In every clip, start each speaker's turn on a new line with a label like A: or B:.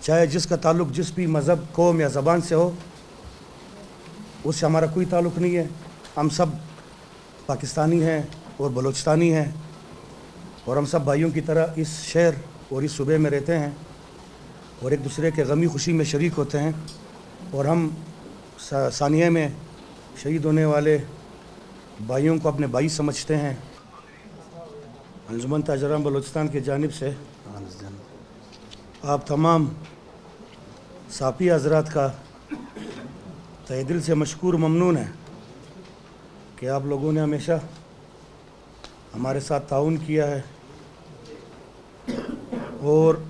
A: चाहे जिसका ताल्लुक़ जिस भी मज़हब, कौम या ज़बान से हो, उससे हमारा कोई ताल्लुक़ नहीं है। हम सब पाकिस्तानी हैं और बलूचिस्तानी हैं, और हम सब भाइयों की तरह इस शहर और इस सूबे में रहते हैं और एक दूसरे के गमी खुशी में शरीक होते हैं। और हम सानिया में शहीद होने वाले भाइयों को अपने भाई समझते हैं। अंजुमन ताजराम बलूचिस्तान की जानिब से आप तमाम साफ़ी हज़रात का तहे दिल से मशकूर ममनून है कि आप लोगों ने हमेशा हमारे साथ ताउन किया है और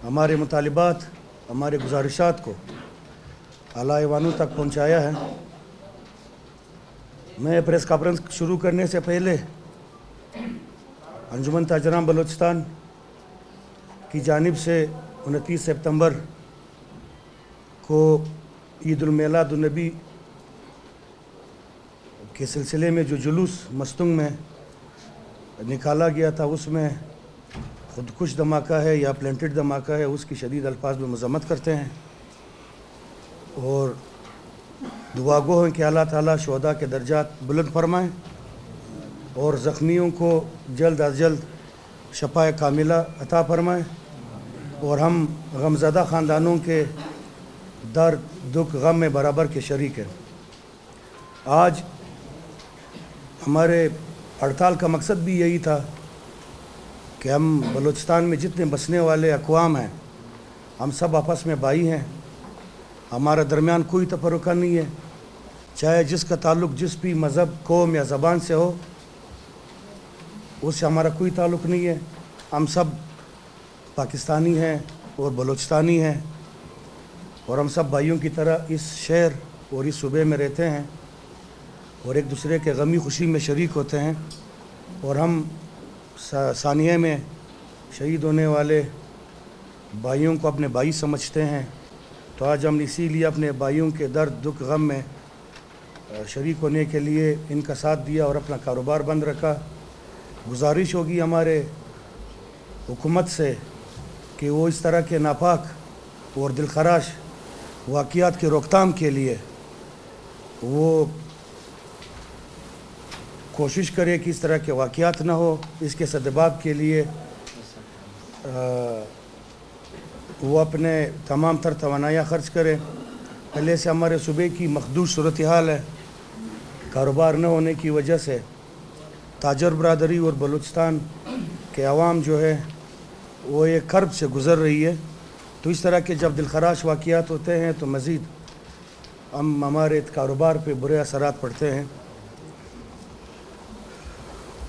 A: हमारे मुतालिबात, हमारे गुजारिशात को आला ऐवानों तक पहुँचाया है। मैं प्रेस कॉन्फ्रेंस शुरू करने से पहले अंजुमन ताजराम बलूचिस्तान की जानिब से 29 सितंबर को ईद उल मिलाद उन नबी के सिलसिले में जो जुलूस मस्तूंग में निकाला गया था, उसमें खुदकुश धमाका है या प्लांटेड धमाका है, उसकी शदीद अल्फाज में मज़म्मत करते हैं और दुआ गो हैं कि अल्लाह ताला शुहदा के दर्जात बुलंद फरमाएँ और ज़ख्मियों को जल्द अज जल्द शफ़ाए कामिला अता फरमाएँ और हम गमज़दा ख़ानदानों के दर्द, दुख, गम में बराबर के शरीक हैं। आज हमारे हड़ताल का मकसद भी यही था कि हम बलूचिस्तान में जितने बसने वाले अक़वाम हैं, हम सब आपस में भाई हैं। हमारा दरमियान कोई तफ़र्रुक़ा नहीं है, चाहे जिसका ताल्लुक़ जिस भी मज़हब, कौम या ज़बान से हो, उससे हमारा कोई ताल्लुक़ नहीं है। हम सब पाकिस्तानी हैं और बलूचिस्तानी हैं और हम सब भाइयों की तरह इस शहर और इस सूबे में रहते हैं और एक दूसरे के गमी खुशी में शरीक होते हैं। और हम सानिया में शहीद होने वाले भाइयों को अपने भाई समझते हैं। तो आज हम इसीलिए अपने भाइयों के दर्द, दुख, गम में शरीक होने के लिए इनका साथ दिया और अपना कारोबार बंद रखा। गुजारिश होगी हमारे हुकूमत से कि वो इस तरह के नापाक और दिलखराश वाक़ियात की रोकथाम के लिए वो कोशिश करे कि इस तरह के वाक़ियात ना हो। इसके सद्देबाब के लिए वो अपने तमाम तर तवानायाँ ख़र्च करें। पहले से हमारे सूबे की मखदूश सूरत हाल है, कारोबार न होने की वजह से ताजर बरदरी और बलूचिस्तान के आवाम जो है वो एक कर्ब से गुज़र रही है। तो इस तरह के जब दिलखराश वाक़ियात होते हैं तो मज़ीद हमारे कारोबार पे बुरे असरात पड़ते हैं।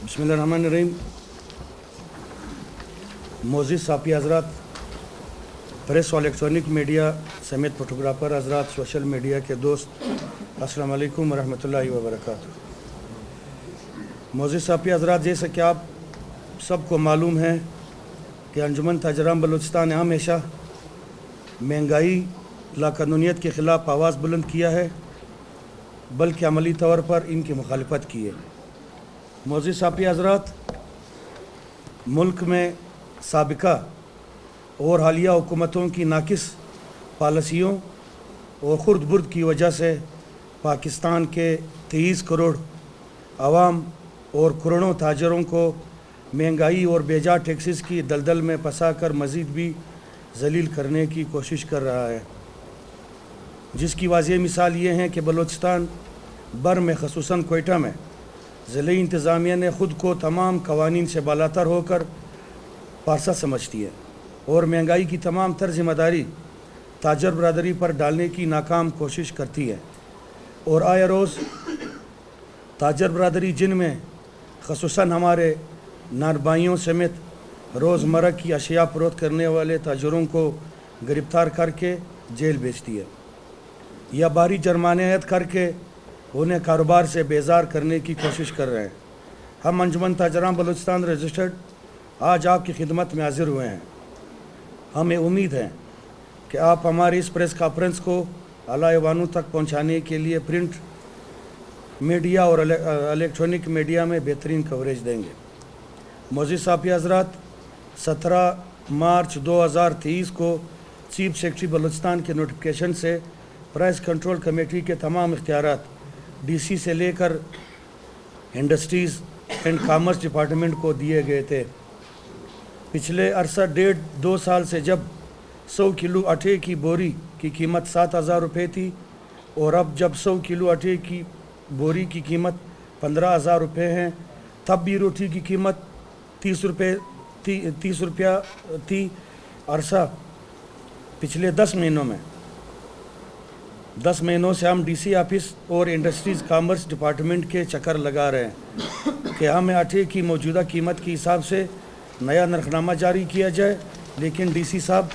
A: बिस्मिल्लाहिर्रहमानिर्रहीम। मोअज़्ज़िज़ साफ़ी हज़रात, प्रेस और इलेक्ट्रॉनिक मीडिया समेत फोटोग्राफ़र हज़रात, सोशल मीडिया के दोस्त, अस्सलाम वालेकुम रहमतुल्लाहि व बरकातुहू। मोअज़्ज़िज़ साफ़ी हज़रात, जैसे कि आप सबको मालूम है कि अंजुमन ताजराम बलूचिस्तान ने हमेशा महंगाई, लाक़ानूनियत के ख़िलाफ़ आवाज़ बुलंद किया है, बल्कि अमली तौर पर इनकी मुखालिफत की है। मोअज़्ज़िज़ साफ़ी हज़रात, मुल्क में साबिका और हालिया हुकूमतों की नाकिस पॉलिसियों और खुर्द बुर्द की वजह से पाकिस्तान के 23 करोड़ आवाम और करोड़ों ताजरों को महंगाई और बेजा टैक्सेस की दलदल में फंसा कर मज़ीद भी ज़लील करने की कोशिश कर रहा है, जिसकी वाज़ेह मिसाल ये है कि बलूचिस्तान बर में ख़ुसूसन कोयटा में ज़िले इंतज़ामिया ने ख़ुद को तमाम कवानीन से बालातर होकर पारसा समझती है और महंगाई की तमाम तर ज़िम्मेदारी ताजर बरदरी पर डालने की नाकाम कोशिश करती है। और आए रोज़ ताजर बरदरी, जिनमें ख़ुसूसन हमारे नारबाइयों समेत रोज़मर्रा की अशिया फ़रोख्त करने वाले ताजरों को गिरफ़्तार करके जेल भेजती है या भारी जुर्माने आयद करके उन्हें कारोबार से बेजार करने की कोशिश कर रहे हैं। हम अंजुमन ताजराम बलूचिस्तान रजिस्टर्ड आज आपकी खिदमत में हाज़िर हुए हैं। हमें उम्मीद है कि आप हमारी इस प्रेस कॉन्फ्रेंस को आला ऐवानों तक पहुंचाने के लिए प्रिंट मीडिया और इलेक्ट्रॉनिक मीडिया में बेहतरीन कवरेज देंगे। मोअज़्ज़िज़ साफ़ी हज़रात, 17 मार्च 2023 को चीफ सेक्रेटरी बलूचिस्तान के नोटिफिकेशन से प्राइस कंट्रोल कमेटी के तमाम इख्तियारात डीसी से लेकर इंडस्ट्रीज़ एंड कॉमर्स डिपार्टमेंट को दिए गए थे। पिछले अरसा 1.5-2 साल से जब 100 किलो आटे की बोरी की कीमत 7,000 रुपये थी और अब जब 100 किलो आटे की बोरी की कीमत 15,000 रुपये हैं, तब भी रोटी की कीमत 30 रुपया थी। अरसा पिछले 10 महीनों से हम डीसी ऑफिस और इंडस्ट्रीज़ कॉमर्स डिपार्टमेंट के चक्कर लगा रहे हैं कि हमें आटे की मौजूदा कीमत के हिसाब से नया नरखनामा जारी किया जाए, लेकिन डीसी साहब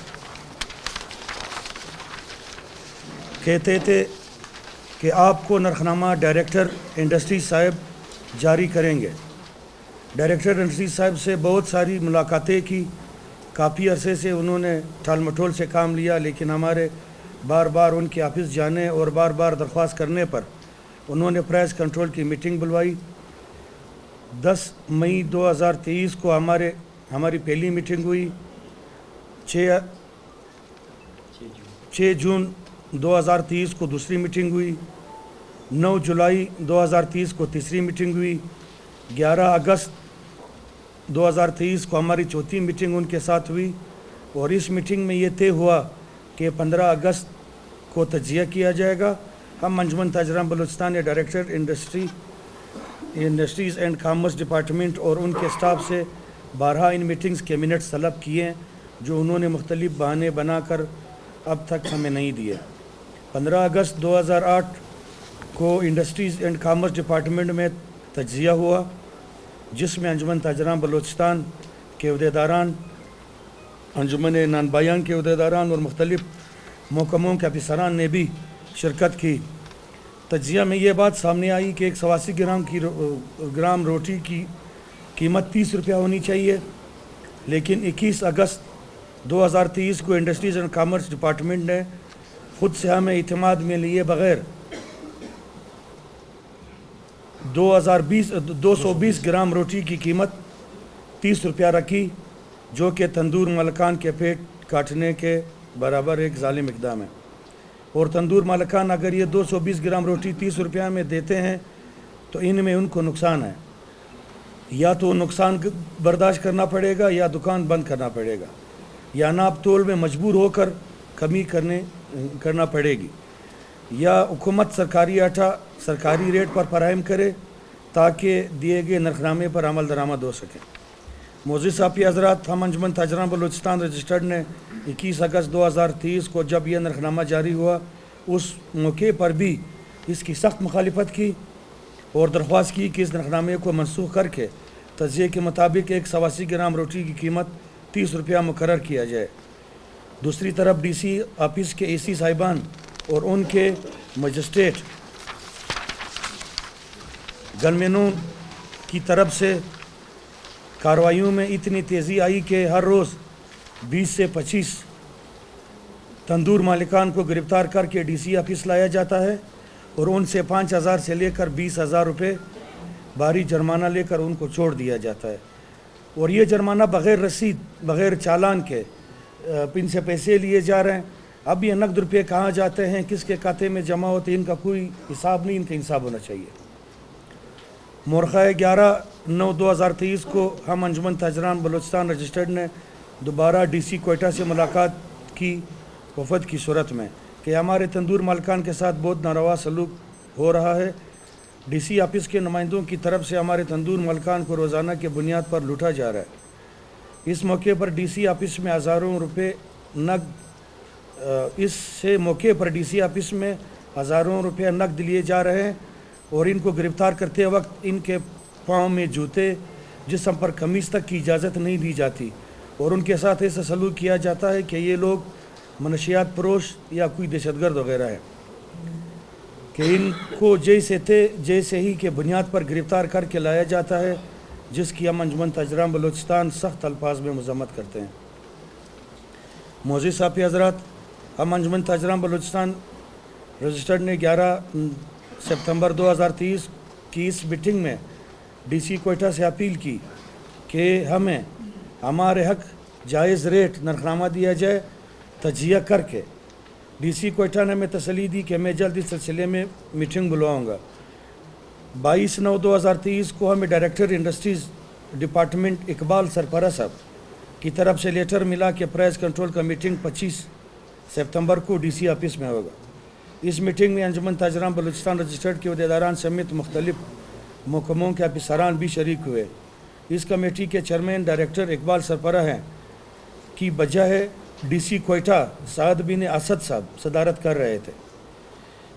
A: कहते थे कि आपको नरखनामा डायरेक्टर इंडस्ट्रीज साहब जारी करेंगे। डायरेक्टर इंडस्ट्रीज साहब से बहुत सारी मुलाकातें की, काफ़ी अरसे से उन्होंने टाल मटोल से काम लिया, लेकिन हमारे बार बार उनके ऑफिस जाने और बार बार दरख्वास्त करने पर उन्होंने प्राइस कंट्रोल की मीटिंग बुलवाई। 10 मई 2023 को हमारी पहली मीटिंग हुई। 6 जून 2023 को दूसरी मीटिंग हुई। 9 जुलाई 2023 को तीसरी मीटिंग हुई। 11 अगस्त 2023 को हमारी चौथी मीटिंग उनके साथ हुई और इस मीटिंग में ये तय हुआ कि 15 अगस्त को तज्जिया किया जाएगा। हम अंजुमन ताजराम बलूचिस्तान या director industries and commerce department और उनके स्टाफ से 12 इन मीटिंग्स के मिनट्स तलब किए, जो उन्होंने मुख्तलिफ बहाने बनाकर अब तक हमें नहीं दिए। 15 अगस्त 2008 को इंडस्ट्रीज़ एंड कॉमर्स डिपार्टमेंट में तज्जिया हुआ, जिसमें अंजुमन ताजराम बलूचिस्तान के अहदेदारान, अंजुमन नानबायान के अहदेदारान और मुख्तलिफ महकमों के अफसरान ने भी शिरकत की। तज्जिया में ये बात सामने आई कि 180 ग्राम रोटी की कीमत 30 रुपया होनी चाहिए, लेकिन 21 अगस्त 2023 को इंडस्ट्रीज़ एंड कॉमर्स डिपार्टमेंट ने खुद से हमें इत्मीनान में लिए बग़ैर 220 ग्राम रोटी की कीमत 30 रुपया रखी, जो कि तंदूर मालिकान के पेट काटने के बराबर एक जालिम इक़दाम है। और तंदूर मालिकान अगर ये 220 ग्राम रोटी 30 रुपया में देते हैं तो इनमें उनको नुकसान है, या तो नुकसान बर्दाश्त करना पड़ेगा या दुकान बंद करना पड़ेगा, या नाप तोल में मजबूर होकर कमी करना पड़ेगी, या हुकूमत सरकारी आटा सरकारी रेट पर फराहम करे ताकि दिए गए नरखनामे पर अमल दरामद हो सके। मोअज़्ज़िज़ साफ़ी हज़रात, हम अंजुमन ताजराम बलूचिस्तान रजिस्टर्ड ने 21 अगस्त 2023 को जब यह नरखनामा जारी हुआ, उस मौके पर भी इसकी सख्त मुखालिफत की और दरख्वास्त की कि इस नरखनामे को मनसूख करके तज्जिए के मुताबिक 180 ग्राम रोटी की कीमत 30 रुपया मुकर्रर किया जाए। दूसरी तरफ डीसी ऑफिस के एसी साहिबान और उनके मजिस्ट्रेट गनमैनों की तरफ से कार्रवाइयों में इतनी तेज़ी आई कि हर रोज़ 20 से 25 तंदूर मालिकान को गिरफ़्तार करके डीसी ऑफिस लाया जाता है और उनसे 5,000 से लेकर 20,000 रुपये भारी जुर्माना लेकर उनको छोड़ दिया जाता है। और ये जुर्माना बग़ैर रसीद, बग़ैर चालान के इनसे पैसे लिए जा रहे हैं। अब ये नकद रुपये कहाँ जाते हैं, किसके खाते में जमा होते हैं, इनका कोई हिसाब नहीं, इनका इंसाफ होना चाहिए। मोरख़ा 11/9/2023 को हम अंजुमन ताजराम बलूचिस्तान रजिस्टर्ड ने दोबारा डीसी कोयटा से मुलाकात की वफद की सूरत में कि हमारे तंदूर मालिकान के साथ बहुत नारवा सलूक हो रहा है। डीसी ऑफिस के नुमाइंदों की तरफ से हमारे तंदूर मालिकान को रोज़ाना के बुनियाद पर लूटा जा रहा है। इस मौके पर डीसी ऑफिस में हज़ारों रुपये नकद लिए जा रहे हैं और इनको गिरफ़्तार करते वक्त इनके पाँव में जूते, जिस्म पर कमीज़ तक की इजाज़त नहीं दी जाती और उनके साथ ऐसा सलूक किया जाता है कि ये लोग मनशियात फरोश या कोई दहशतगर्द वगैरह है, कि इनको जैसे ही के बुनियाद पर गिरफ़्तार करके लाया जाता है, जिसकी हम अंजुमन ताजराम बलूचिस्तान सख्त अल्फाज में मज़म्मत करते हैं। मोअज़्ज़िज़ साफ़ी हज़रात, हम अंजुमन ताजराम बलूचिस्तान रजिस्टर्ड ने 11 सितंबर 2023 की इस मीटिंग में डीसी कोयटा से अपील की कि हमें हमारे हक जायज़ रेट नरखनामा दिया जाए, तजिया करके DC कोयटा ने हमें तसल्ली दी कि मैं जल्द इस सिलसिले में मीटिंग बुलवाऊँगा। 22/9/2023 को हमें डायरेक्टर इंडस्ट्रीज़ डिपार्टमेंट इकबाल सरपरा साहब की तरफ से लेटर मिला कि प्राइस कंट्रोल का मीटिंग 25 सितंबर को DC ऑफिस में होगा। इस मीटिंग में अंजुमन ताजराम बलूचिस्तान रजिस्टर्ड के अहदेदारान समेत मुख्तलिफ महकमों के अफसरान भी शरीक हुए। इस कमेटी के चेयरमैन डायरेक्टर इकबाल सरपरा हैं की बजाय DC कोयटा साद बिन असद साहब सदारत कर रहे थे।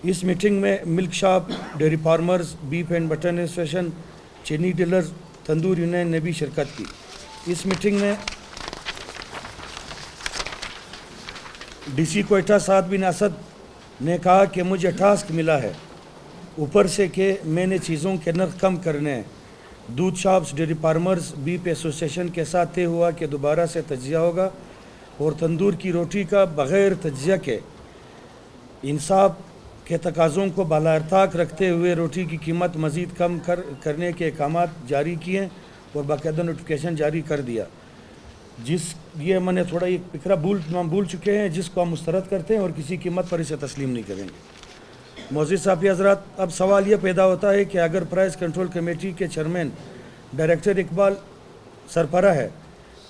A: इस मीटिंग में milk shop, dairy farmers, beef and mutton association, चीनी डीलर्स, तंदूर यूनियन ने भी शिरकत की। इस मीटिंग में DC कोयटा साद बिन असद ने कहा कि मुझे टास्क मिला है ऊपर से कि मैंने चीज़ों के नर्ख कम करने हैं। दूध shops, dairy farmers, beef association के साथ तय हुआ कि दोबारा से तजिया होगा और तंदूर की रोटी का बग़ैर तजिया के इंसाफ के तकाज़ों को बालाअर्ताक रखते हुए रोटी की कीमत मज़ीद कम करने के अहकामात जारी किए और बाकायदा नोटिफिकेशन जारी कर दिया। ये मैंने थोड़ा एक फिक्रा भूल चुके हैं, जिसको हम मुस्तरद करते हैं और किसी कीमत पर इसे तस्लीम नहीं करेंगे। मौजूद साफ़ी हज़रात, अब सवाल ये पैदा होता है कि अगर प्राइस कंट्रोल कमेटी के चेयरमैन डायरेक्टर इकबाल सरपरा है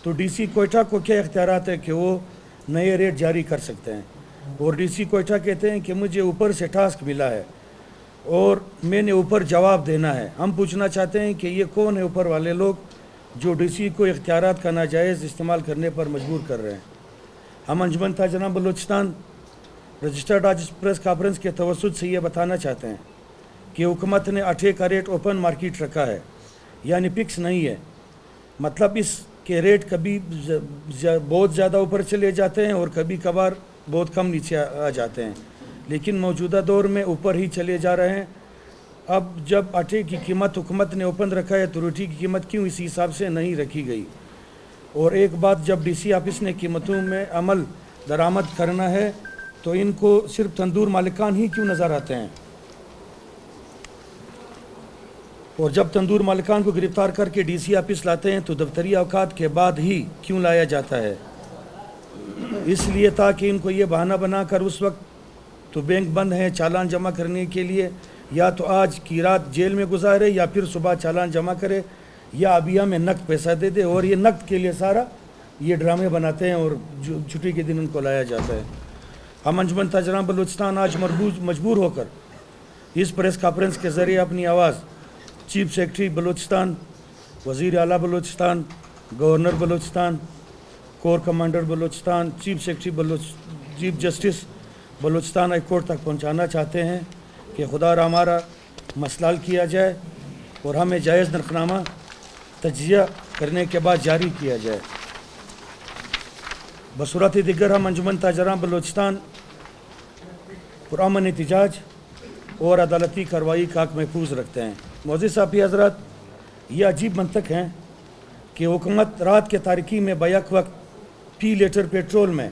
A: तो DC कोयटा को क्या इख्तियारात है कि वो नए रेट जारी कर सकते हैं। और DC कोयटा कहते हैं कि मुझे ऊपर से टास्क मिला है और मैंने ऊपर जवाब देना है। हम पूछना चाहते हैं कि ये कौन है ऊपर वाले लोग जो DC को इख्तियारात का नाजायज़ इस्तेमाल करने पर मजबूर कर रहे हैं। हम अंजुमन ताजराम बलूचिस्तान रजिस्टर्ड आज प्रेस कॉन्फ्रेंस के तवस्सुत से ये बताना चाहते हैं कि हुकूमत ने आटे का रेट ओपन मार्केट रखा है, यानी फिक्स नहीं है। मतलब इस के रेट कभी बहुत ज़्यादा ऊपर चले जाते हैं और कभी कभार बहुत कम नीचे आ जाते हैं, लेकिन मौजूदा दौर में ऊपर ही चले जा रहे हैं। अब जब आटे की कीमत हुकूमत ने ओपन रखा है तो रोटी की कीमत क्यों इसी हिसाब से नहीं रखी गई। और एक बात, जब DC ऑफिस ने कीमतों में अमल दरामद करना है तो इनको सिर्फ तंदूर मालिकान ही क्यों नज़र आते हैं, और जब तंदूर मालिकान को गिरफ्तार करके DC ऑफिस लाते हैं तो दफ्तरी अवकात के बाद ही क्यों लाया जाता है। इसलिए ताकि इनको ये बहाना बनाकर उस वक्त तो बैंक बंद है चालान जमा करने के लिए, या तो आज की रात जेल में गुजारे या फिर सुबह चालान जमा करे या अबिया में नकद पैसा दे दे, और ये नकद के लिए सारा ये ड्रामे बनाते हैं और छुट्टी के दिन उनको लाया जाता है। हम अंजुमन ताजराम बलूचिस्तान आज मजबूर होकर इस प्रेस कॉन्फ्रेंस के ज़रिए अपनी आवाज़ चीफ सेक्रेटरी बलूचिस्तान, वज़ीर आला Balochistan, governor Balochistan, core commander Balochistan, chief justice Balochistan high court तक पहुंचाना चाहते हैं कि खुदा हमारा मसला हल किया जाए और हमें जायज़ नरखनामा तजिया करने के बाद जारी किया जाए। बसूरत दिगर हम अंजुमन ताजराम बलूचिस्तान पुरअमन एहतजाज और अदालती कार्रवाई का हक महफूज रखते हैं। मौजूद साफ़ी हज़रात, ये अजीब मंतक हैं कि हुकूमत रात के तारीकी में बैक वक्त फी लीटर पेट्रोल में